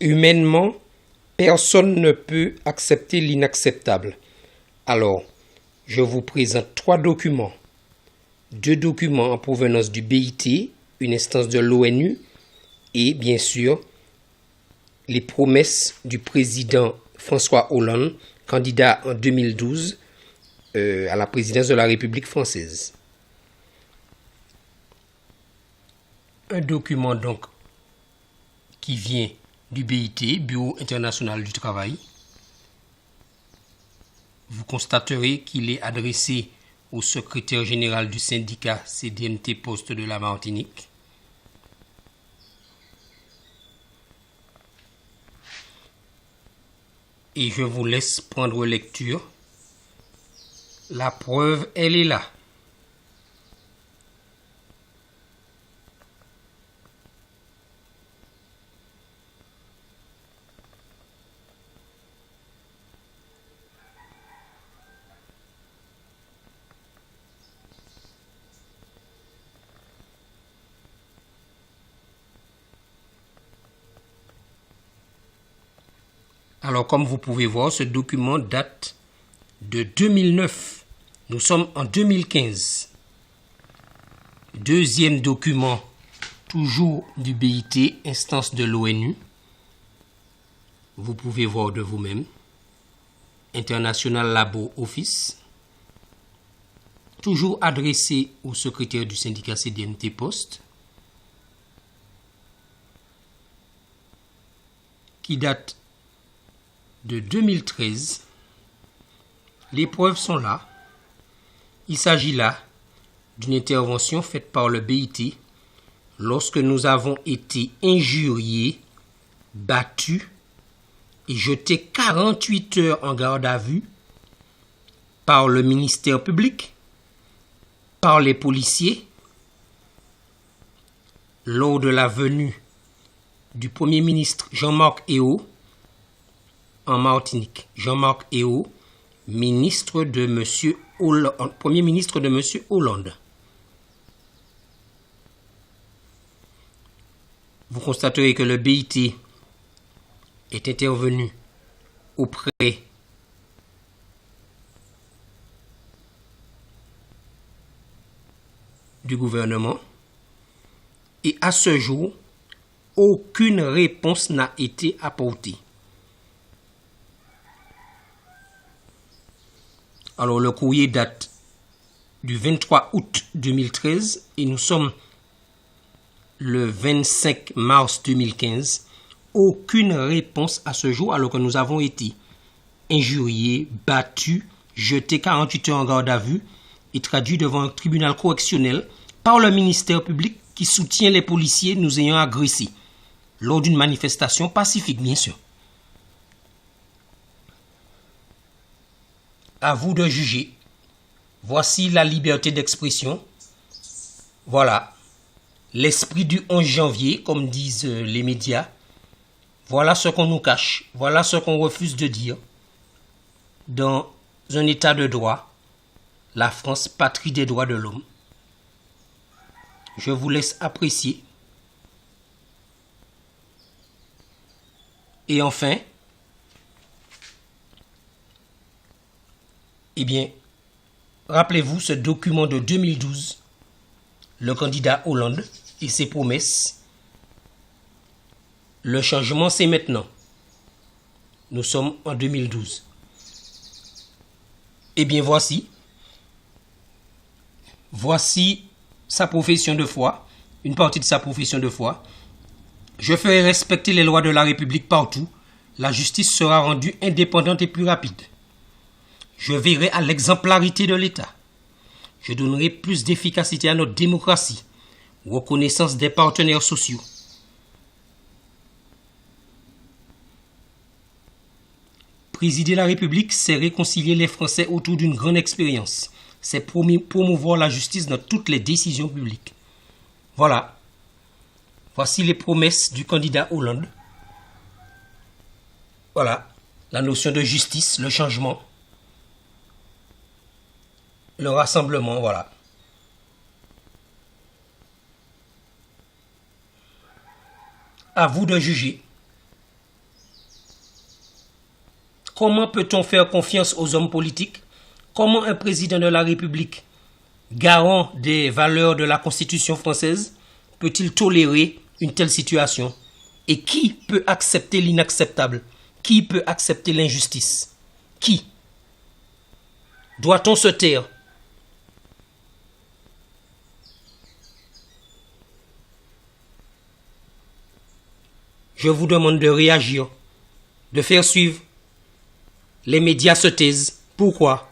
Humainement, personne ne peut accepter l'inacceptable. Alors, je vous présente 3 documents. 2 documents en provenance du BIT, une instance de l'ONU, et bien sûr, les promesses du président François Hollande, candidat en 2012 à la présidence de la République française. Un document donc qui vient du BIT, Bureau international du travail. Vous constaterez qu'il est adressé au secrétaire général du syndicat CDMT Poste de la Martinique. Et je vous laisse prendre lecture. La preuve, elle est là. Alors, comme vous pouvez voir, ce document date de 2009. Nous sommes en 2015. Deuxième document, toujours du BIT, instance de l'ONU. Vous pouvez voir de vous-même. International Labour Office. Toujours adressé au secrétaire du syndicat CDMT Poste. Qui date de 2013. Les preuves sont là. Il s'agit là d'une intervention faite par le BIT lorsque nous avons été injuriés, battus et jetés 48 heures en garde à vue par le ministère public, par les policiers, lors de la venue du Premier ministre Jean-Marc Ayrault en Martinique. Jean-Marc Ayrault, ministre de Monsieur Hollande, Premier ministre de Monsieur Hollande. Vous constaterez que le BIT est intervenu auprès du gouvernement et à ce jour, aucune réponse n'a été apportée. Alors le courrier date du 23 août 2013 et nous sommes le 25 mars 2015. Aucune réponse à ce jour alors que nous avons été injuriés, battus, jetés 48 heures en garde à vue et traduits devant un tribunal correctionnel par le ministère public qui soutient les policiers nous ayant agressés lors d'une manifestation pacifique, bien sûr. À vous de juger. Voici la liberté d'expression. Voilà. L'esprit du 11 janvier, comme disent les médias. Voilà ce qu'on nous cache. Voilà ce qu'on refuse de dire. Dans un état de droit, la France, patrie des droits de l'homme. Je vous laisse apprécier. Et enfin, eh bien, rappelez-vous ce document de 2012, le candidat Hollande et ses promesses. Le changement, c'est maintenant. Nous sommes en 2012. Eh bien, voici sa profession de foi, une partie de sa profession de foi. Je ferai respecter les lois de la République partout. La justice sera rendue indépendante et plus rapide. Je veillerai à l'exemplarité de l'État. Je donnerai plus d'efficacité à notre démocratie. Reconnaissance des partenaires sociaux. Présider la République, c'est réconcilier les Français autour d'une grande expérience. C'est promouvoir la justice dans toutes les décisions publiques. Voilà. Voici les promesses du candidat Hollande. Voilà. La notion de justice, le changement. Le rassemblement, voilà. À vous de juger. Comment peut-on faire confiance aux hommes politiques? Comment un président de la République, garant des valeurs de la Constitution française, peut-il tolérer une telle situation? Et qui peut accepter l'inacceptable? Qui peut accepter l'injustice? Qui? Doit-on se taire? Je vous demande de réagir, de faire suivre. Les médias se taisent. Pourquoi?